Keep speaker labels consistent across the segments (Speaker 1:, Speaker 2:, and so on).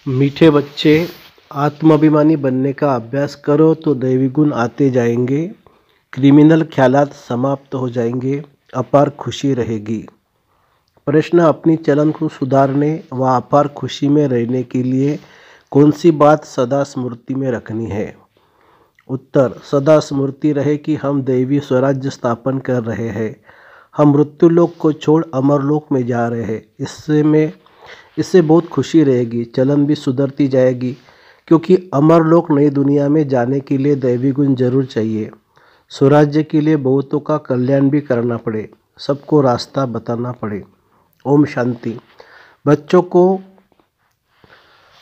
Speaker 1: मीठे बच्चे, आत्माभिमानी बनने का अभ्यास करो तो दैवी गुण आते जाएंगे। क्रिमिनल ख्यालात समाप्त हो जाएंगे। अपार खुशी रहेगी। प्रश्न, अपनी चलन को सुधारने व अपार खुशी में रहने के लिए कौन सी बात सदा स्मृति में रखनी है? उत्तर, सदा स्मृति रहे कि हम दैवी स्वराज्य स्थापन कर रहे हैं। हम मृत्युलोक को छोड़ अमरलोक में जा रहे हैं। इससे बहुत खुशी रहेगी। चलन भी सुधरती जाएगी, क्योंकि अमरलोक नई दुनिया में जाने के लिए दैवी गुण जरूर चाहिए। स्वराज्य के लिए बहुतों का कल्याण भी करना पड़े, सबको रास्ता बताना पड़े। ओम शांति। बच्चों को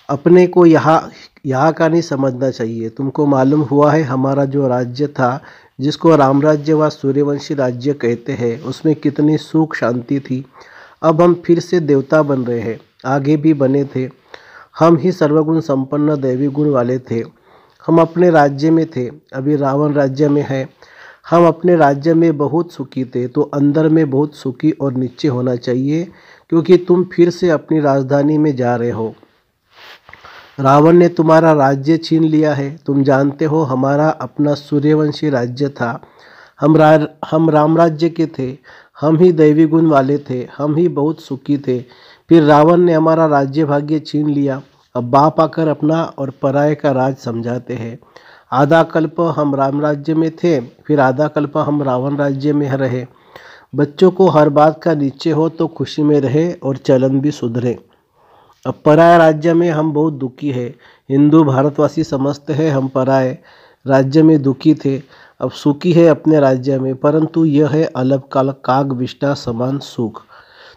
Speaker 1: अपने को यहाँ का नहीं समझना चाहिए। तुमको मालूम हुआ है, हमारा जो राज्य था, जिसको राम राज्य व सूर्यवंशी राज्य कहते हैं, उसमें कितनी सुख शांति थी। अब हम फिर से देवता बन रहे हैं। आगे भी बने थे। हम ही सर्वगुण संपन्न दैवी गुण वाले थे। हम अपने राज्य में थे, अभी रावण राज्य में है। हम अपने राज्य में बहुत सुखी थे, तो अंदर में बहुत सुखी और नीचे होना चाहिए, क्योंकि तुम फिर से अपनी राजधानी में जा रहे हो। रावण ने तुम्हारा राज्य छीन लिया है। तुम जानते हो, हमारा अपना सूर्यवंशी राज्य था। हम राम राज्य के थे। हम ही दैवी गुण वाले थे। हम ही बहुत सुखी थे। फिर रावण ने हमारा राज्य भाग्य छीन लिया। अब बाप आकर अपना और पराये का राज समझाते हैं। आधा कल्प हम राम राज्य में थे, फिर आधा कल्प हम रावण राज्य में रहे। बच्चों को हर बात का निश्चय हो तो खुशी में रहे और चलन भी सुधरे। अब पराया राज्य में हम बहुत दुखी है। हिंदू भारतवासी समझते हैं हम पराये राज्य में दुखी थे। अब सुखी है अपने राज्य में, परंतु यह है अलग काल काग विष्टा समान सुख।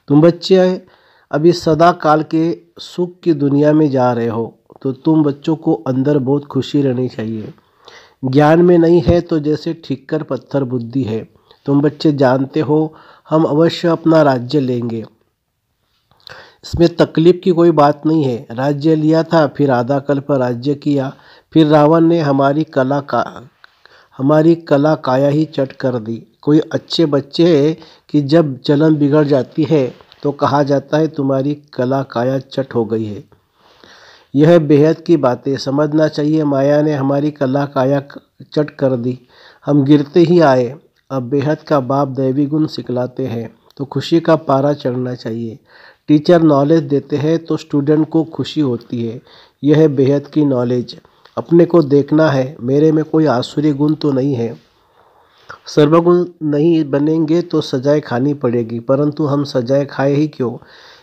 Speaker 1: तुम बच्चे अभी सदा काल के सुख की दुनिया में जा रहे हो, तो तुम बच्चों को अंदर बहुत खुशी रहनी चाहिए। ज्ञान में नहीं है तो जैसे ठिक्कर पत्थर बुद्धि है। तुम बच्चे जानते हो, हम अवश्य अपना राज्य लेंगे। इसमें तकलीफ की कोई बात नहीं है। राज्य लिया था, फिर आधा कल्प राज्य किया, फिर रावण ने हमारी कला काया ही चट कर दी। कोई अच्छे बच्चे हैं कि जब चलन बिगड़ जाती है तो कहा जाता है तुम्हारी कला काया चट हो गई है। यह बेहद की बातें समझना चाहिए। माया ने हमारी कला काया चट कर दी। हम गिरते ही आए। अब बेहद का बाप दैवी गुण सिखलाते हैं तो खुशी का पारा चढ़ना चाहिए। टीचर नॉलेज देते हैं तो स्टूडेंट को खुशी होती है। यह है बेहद की नॉलेज। अपने को देखना है, मेरे में कोई आसुरी गुण तो नहीं है। सर्वगुण नहीं बनेंगे तो सजाएं खानी पड़ेगी, परंतु हम सजाएं खाए ही क्यों।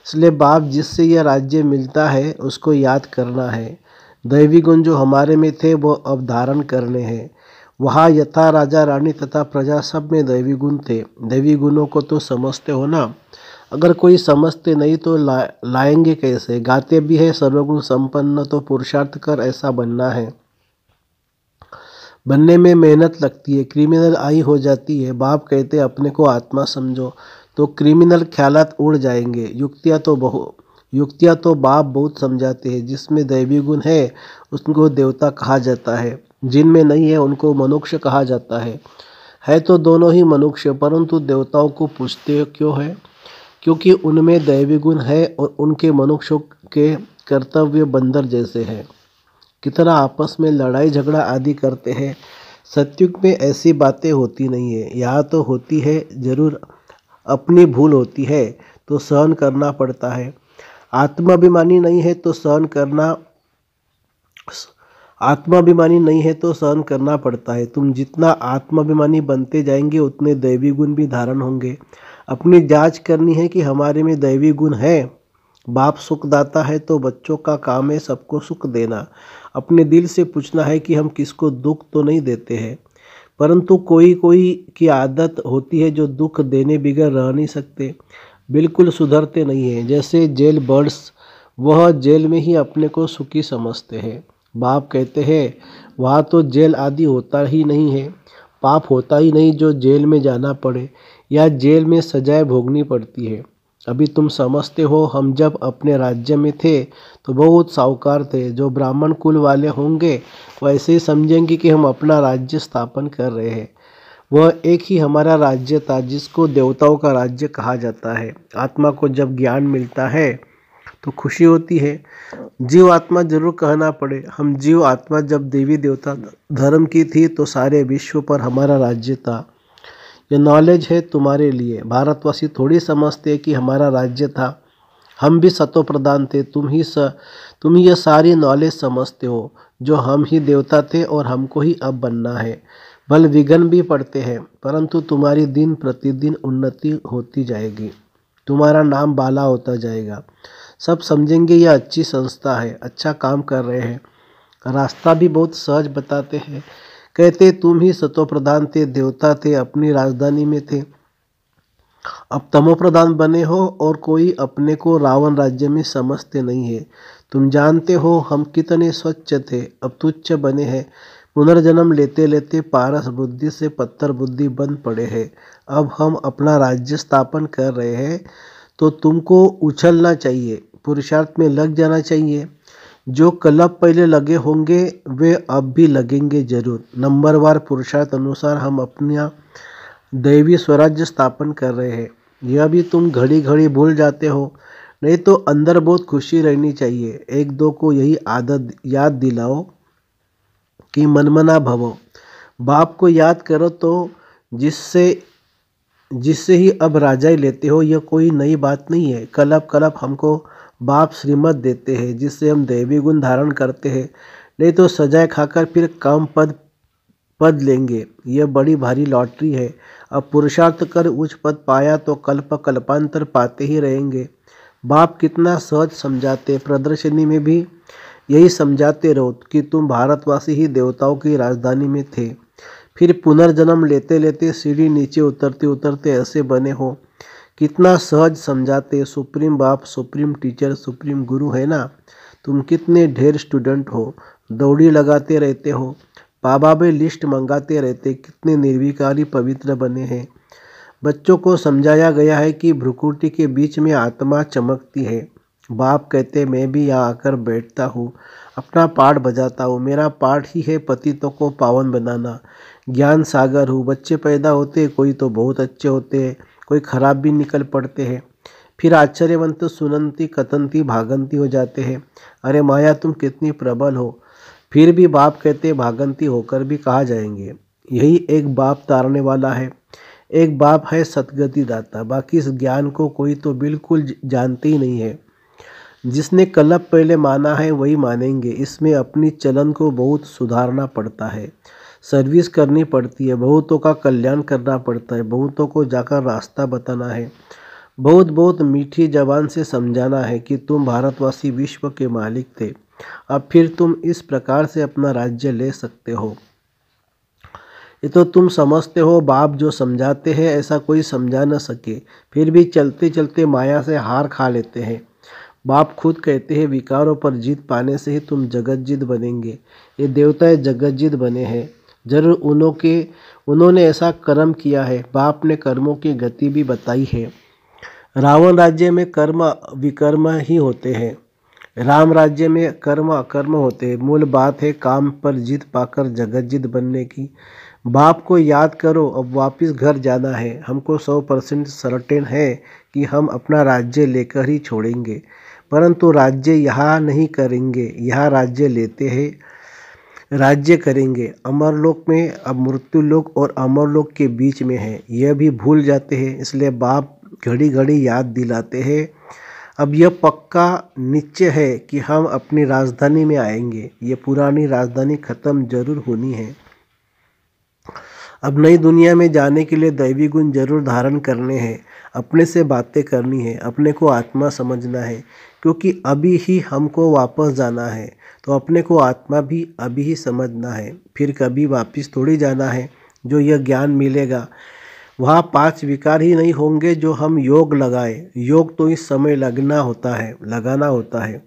Speaker 1: इसलिए बाप जिससे यह राज्य मिलता है उसको याद करना है। दैवी गुण जो हमारे में थे वो अब धारण करने हैं। वहाँ यथा राजा रानी तथा प्रजा सब में दैवी गुण थे। दैवी गुणों को तो समझते हो ना। अगर कोई समझते नहीं तो लाएंगे कैसे। गाते भी है सर्वगुण संपन्न, तो पुरुषार्थ कर ऐसा बनना है। बनने में मेहनत लगती है। क्रिमिनल आई हो जाती है। बाप कहते अपने को आत्मा समझो, तो क्रिमिनल ख्यालात उड़ जाएंगे। युक्तियाँ तो बाप बहुत समझाते हैं। जिसमें दैवी गुण है उसको देवता कहा जाता है, जिनमें नहीं है उनको मनुष्य कहा जाता है तो दोनों ही मनुष्य, परंतु देवताओं को पूछते क्यों है? क्योंकि उनमें दैवी गुण है और उनके मनुष्यों के कर्तव्य बंदर जैसे हैं। कितना आपस में लड़ाई झगड़ा आदि करते हैं। सत्युग में ऐसी बातें होती नहीं है। यहाँ तो होती है जरूर। अपनी भूल होती है तो सहन करना पड़ता है। आत्माभिमानी नहीं है तो सहन करना पड़ता है। तुम जितना आत्माभिमानी बनते जाएंगे उतने दैवी गुण भी धारण होंगे। अपनी जांच करनी है कि हमारे में दैवी गुण है। बाप सुखदाता है तो बच्चों का काम है सबको सुख देना। अपने दिल से पूछना है कि हम किसको दुख तो नहीं देते हैं। परंतु कोई की आदत होती है जो दुख देने बिगर रह नहीं सकते, बिल्कुल सुधरते नहीं हैं। जैसे जेल बर्ड्स, वह जेल में ही अपने को सुखी समझते हैं। बाप कहते हैं वहाँ तो जेल आदि होता ही नहीं है। पाप होता ही नहीं जो जेल में जाना पड़े या जेल में सजाएं भोगनी पड़ती है। अभी तुम समझते हो, हम जब अपने राज्य में थे तो बहुत साहूकार थे। जो ब्राह्मण कुल वाले होंगे वैसे ही समझेंगे कि हम अपना राज्य स्थापन कर रहे हैं। वह एक ही हमारा राज्य था जिसको देवताओं का राज्य कहा जाता है। आत्मा को जब ज्ञान मिलता है तो खुशी होती है। जीव आत्मा जरूर कहना पड़े। हम जीव आत्मा जब देवी देवता धर्म की थी तो सारे विश्व पर हमारा राज्य था। ये नॉलेज है तुम्हारे लिए। भारतवासी थोड़ी समझते हैं कि हमारा राज्य था। हम भी सतो प्रधान थे। तुम ही ये सारी नॉलेज समझते हो जो हम ही देवता थे और हमको ही अब बनना है। बल विघ्न भी पड़ते हैं परंतु तुम्हारी दिन प्रतिदिन उन्नति होती जाएगी। तुम्हारा नाम बाला होता जाएगा। सब समझेंगे यह अच्छी संस्था है, अच्छा काम कर रहे हैं। रास्ता भी बहुत सहज बताते हैं। कहते तुम ही सतो प्रधान थे, देवता थे, अपनी राजधानी में थे। अब तमो प्रधान बने हो और कोई अपने को रावण राज्य में समझते नहीं है। तुम जानते हो हम कितने स्वच्छ थे, अब तुच्छ बने हैं। पुनर्जन्म लेते लेते पारस बुद्धि से पत्थर बुद्धि बन पड़े हैं। अब हम अपना राज्य स्थापन कर रहे हैं तो तुमको उछलना चाहिए, पुरुषार्थ में लग जाना चाहिए। जो कलप पहले लगे होंगे वे अब भी लगेंगे जरूर। नंबरवार पुरुषार्थ अनुसार हम अपना दैवी स्वराज्य स्थापन कर रहे हैं। यह भी तुम घड़ी घड़ी भूल जाते हो। नहीं तो अंदर बहुत खुशी रहनी चाहिए। एक दो को यही आदत याद दिलाओ कि मनमना भवो। बाप को याद करो तो जिससे ही अब राजा ही लेते हो। यह कोई नई बात नहीं है। कलप कलप हमको बाप श्रीमत देते हैं जिससे हम दैवी गुण धारण करते हैं। नहीं तो सजाए खाकर फिर कम पद लेंगे। यह बड़ी भारी लॉटरी है। अब पुरुषार्थ कर उच्च पद पाया तो कल्पांतर पाते ही रहेंगे। बाप कितना सहज समझाते। प्रदर्शनी में भी यही समझाते रहो कि तुम भारतवासी ही देवताओं की राजधानी में थे। फिर पुनर्जन्म लेते लेते सीढ़ी नीचे उतरते उतरते ऐसे बने हो। कितना सहज समझाते। सुप्रीम बाप, सुप्रीम टीचर, सुप्रीम गुरु है ना। तुम कितने ढेर स्टूडेंट हो, दौड़ी लगाते रहते हो, बाबा भी लिस्ट मंगाते रहते। कितने निर्विकारी पवित्र बने हैं। बच्चों को समझाया गया है कि भ्रुकुटी के बीच में आत्मा चमकती है। बाप कहते मैं भी यहाँ आकर बैठता हूँ, अपना पाठ बजाता हूँ। मेरा पाठ ही है पतितों को पावन बनाना। ज्ञान सागर हूँ। बच्चे पैदा होते कोई तो बहुत अच्छे होते हैं, कोई खराब भी निकल पड़ते हैं। फिर आश्चर्यवंत सुनंती कथनती भागंती हो जाते हैं। अरे माया तुम कितनी प्रबल हो। फिर भी बाप कहते भागंती होकर भी कहाँ जाएंगे। यही एक बाप तारने वाला है। एक बाप है सतगति दाता। बाकी इस ज्ञान को कोई तो बिल्कुल जानते ही नहीं है। जिसने कलप पहले माना है वही मानेंगे। इसमें अपनी चलन को बहुत सुधारना पड़ता है, सर्विस करनी पड़ती है, बहुतों का कल्याण करना पड़ता है, बहुतों को जाकर रास्ता बताना है, बहुत बहुत मीठी जबान से समझाना है कि तुम भारतवासी विश्व के मालिक थे। अब फिर तुम इस प्रकार से अपना राज्य ले सकते हो। ये तो तुम समझते हो। बाप जो समझाते हैं ऐसा कोई समझा न सके। फिर भी चलते चलते माया से हार खा लेते हैं। बाप खुद कहते हैं विकारों पर जीत पाने से ही तुम जगतजीत बनेंगे। ये देवताएं जगतजीत बने हैं। जरूर उन्होंने ऐसा कर्म किया है। बाप ने कर्मों की गति भी बताई है। रावण राज्य में कर्म विकर्म ही होते हैं, राम राज्य में कर्म अकर्म होते हैं। मूल बात है काम पर जीत पाकर जगतजीत बनने की। बाप को याद करो। अब वापस घर जाना है। हमको 100% सर्टेन है कि हम अपना राज्य लेकर ही छोड़ेंगे। परंतु राज्य यहाँ नहीं करेंगे, यहाँ राज्य लेते हैं, राज्य करेंगे। अमरलोक में अब मृत्युलोक और अमरलोक के बीच में है, यह भी भूल जाते हैं। इसलिए बाप घड़ी घड़ी याद दिलाते हैं। अब यह पक्का निश्चय है कि हम अपनी राजधानी में आएंगे। ये पुरानी राजधानी खत्म जरूर होनी है। अब नई दुनिया में जाने के लिए दैवी गुण जरूर धारण करने हैं। अपने से बातें करनी है, अपने को आत्मा समझना है, क्योंकि अभी ही हमको वापस जाना है। तो अपने को आत्मा भी अभी ही समझना है, फिर कभी वापस थोड़ी जाना है। जो यह ज्ञान मिलेगा वहाँ 5 विकार ही नहीं होंगे जो हम योग लगाए। योग तो इस समय लगाना होता है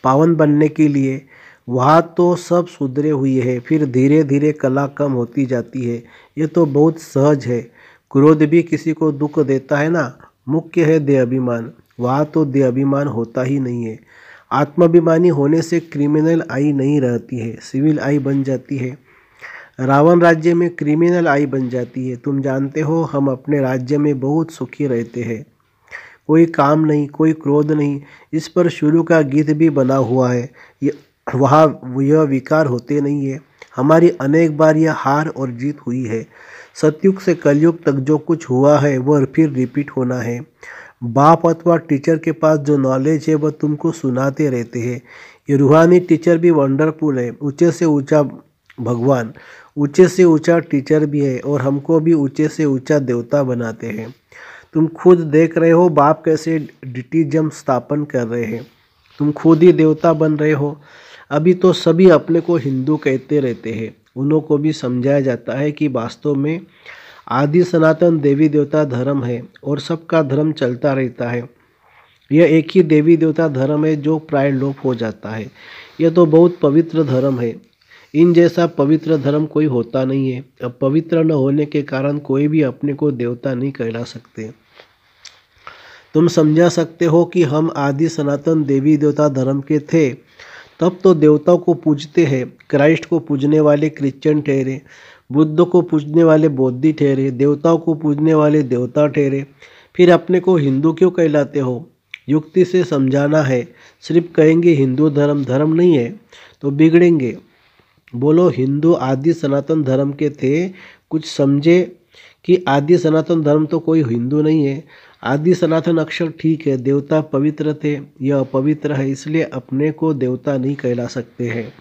Speaker 1: पावन बनने के लिए। वहाँ तो सब सुधरे हुए हैं, फिर धीरे धीरे कला कम होती जाती है। ये तो बहुत सहज है। क्रोध भी किसी को दुख देता है ना। मुख्य है देह अभिमान, वहाँ तो देह अभिमान होता ही नहीं है। आत्माभिमानी होने से क्रिमिनल आई नहीं रहती है, सिविल आई बन जाती है। रावण राज्य में क्रिमिनल आई बन जाती है। तुम जानते हो हम अपने राज्य में बहुत सुखी रहते हैं। कोई काम नहीं, कोई क्रोध नहीं। इस पर शुरू का गीत भी बना हुआ है। यह विकार होते नहीं है। हमारी अनेक बार यह हार और जीत हुई है। सतयुग से कलयुग तक जो कुछ हुआ है वह फिर रिपीट होना है। बाप अथवा टीचर के पास जो नॉलेज है वह तुमको सुनाते रहते हैं। ये रूहानी टीचर भी वंडरफुल है। ऊंचे से ऊंचा भगवान, ऊंचे से ऊंचा टीचर भी है और हमको भी ऊंचे से ऊंचा देवता बनाते हैं। तुम खुद देख रहे हो बाप कैसे डिटीजम स्थापन कर रहे हैं। तुम खुद ही देवता बन रहे हो। अभी तो सभी अपने को हिंदू कहते रहते हैं। उन्हों को भी समझाया जाता है कि वास्तव में आदि सनातन देवी देवता धर्म है और सबका धर्म चलता रहता है। यह एक ही देवी देवता धर्म है जो प्राय लोप हो जाता है। यह तो बहुत पवित्र धर्म है। इन जैसा पवित्र धर्म कोई होता नहीं है। अब पवित्र न होने के कारण कोई भी अपने को देवता नहीं कहला सकते। तुम समझा सकते हो कि हम आदि सनातन देवी देवता धर्म के थे, तब तो देवताओं को पूजते हैं। क्राइस्ट को पूजने वाले क्रिश्चियन ठहरे, बुद्ध को पूजने वाले बौद्धी ठहरे, देवताओं को पूजने वाले देवता ठहरे। फिर अपने को हिंदू क्यों कहलाते हो? युक्ति से समझाना है। सिर्फ कहेंगे हिंदू धर्म धर्म नहीं है तो बिगड़ेंगे। बोलो हिंदू आदि सनातन धर्म के थे। कुछ समझे कि आदि सनातन धर्म तो कोई हिंदू नहीं है। आदि सनातन अक्षर ठीक है, देवता पवित्र थे, यह अपवित्र है, इसलिए अपने को देवता नहीं कहला सकते हैं।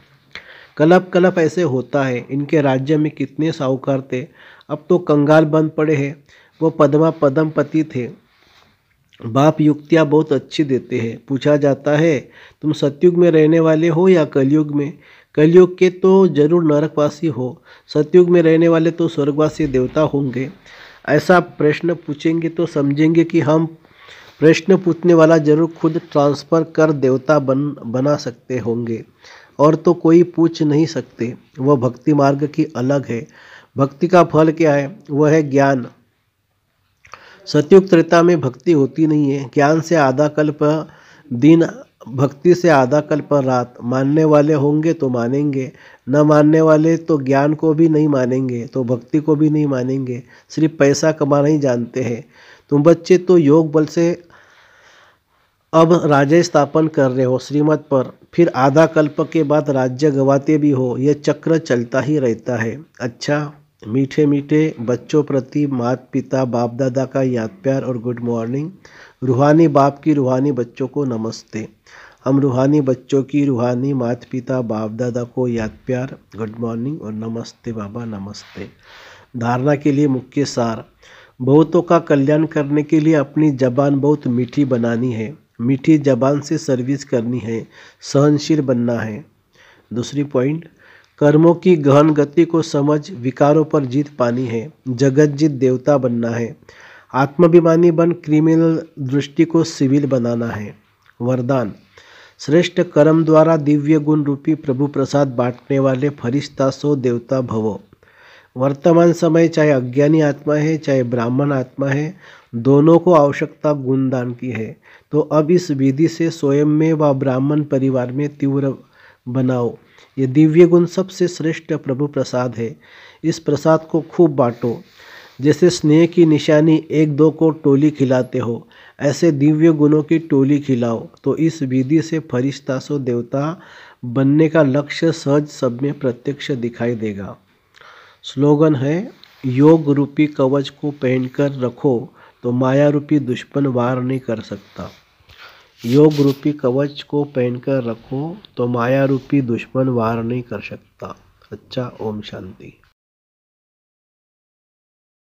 Speaker 1: कलप कलप ऐसे होता है। इनके राज्य में कितने साहूकार थे, अब तो कंगाल बंद पड़े हैं। वो पद्मपति थे। बाप युक्तियाँ बहुत अच्छी देते हैं। पूछा जाता है तुम सतयुग में रहने वाले हो या कलयुग में? कलयुग के तो जरूर नरकवासी हो, सतयुग में रहने वाले तो स्वर्गवासी देवता होंगे। ऐसा प्रश्न पूछेंगे तो समझेंगे कि हम प्रश्न पूछने वाला जरूर खुद ट्रांसफ़र कर देवता बना सकते होंगे, और तो कोई पूछ नहीं सकते। वह भक्ति मार्ग की अलग है। भक्ति का फल क्या है? वह है ज्ञान। सतयुग त्रेता में भक्ति होती नहीं है। ज्ञान से आधा कल्प दिन, भक्ति से आधा कल्प रात। मानने वाले होंगे तो मानेंगे, न मानने वाले तो ज्ञान को भी नहीं मानेंगे, तो भक्ति को भी नहीं मानेंगे। सिर्फ पैसा कमाना ही जानते हैं। तुम बच्चे तो योग बल से अब राज्य स्थापन कर रहे हो श्रीमत पर, फिर आधा कल्प के बाद राज्य गवाते भी हो। यह चक्र चलता ही रहता है। अच्छा, मीठे मीठे बच्चों प्रति माता पिता बाप दादा का याद प्यार और गुड मॉर्निंग। रूहानी बाप की रूहानी बच्चों को नमस्ते। हम रूहानी बच्चों की रूहानी माता पिता बाप दादा को याद प्यार, गुड मॉर्निंग और नमस्ते बाबा नमस्ते। धारणा के लिए मुख्य सार। बहुतों का कल्याण करने के लिए अपनी जबान बहुत मीठी बनानी है। मीठी जबान से सर्विस करनी है। सहनशील बनना है। दूसरी पॉइंट, कर्मों की गहन गति को समझ विकारों पर जीत पानी है। जगत जीत देवता बनना है। आत्माभिमानी बन क्रिमिनल दृष्टि को सिविल बनाना है। वरदान, श्रेष्ठ कर्म द्वारा दिव्य गुण रूपी प्रभु प्रसाद बांटने वाले फरिश्ता सो देवता भवो। वर्तमान समय चाहे अज्ञानी आत्मा है चाहे ब्राह्मण आत्मा है, दोनों को आवश्यकता गुणदान की है। तो अब इस विधि से स्वयं में व ब्राह्मण परिवार में तीव्र बनाओ। ये दिव्य गुण सबसे श्रेष्ठ प्रभु प्रसाद है। इस प्रसाद को खूब बांटो। जैसे स्नेह की निशानी एक दो को टोली खिलाते हो, ऐसे दिव्य गुणों की टोली खिलाओ। तो इस विधि से फरिश्ता सो देवता बनने का लक्ष्य सहज सब में प्रत्यक्ष दिखाई देगा। स्लोगन है, योग रूपी कवच को पहनकर रखो तो माया रूपी दुश्मन वार नहीं कर सकता। योग रूपी कवच को पहनकर रखो तो माया रूपी दुश्मन वार नहीं कर सकता। अच्छा, ओम शांति।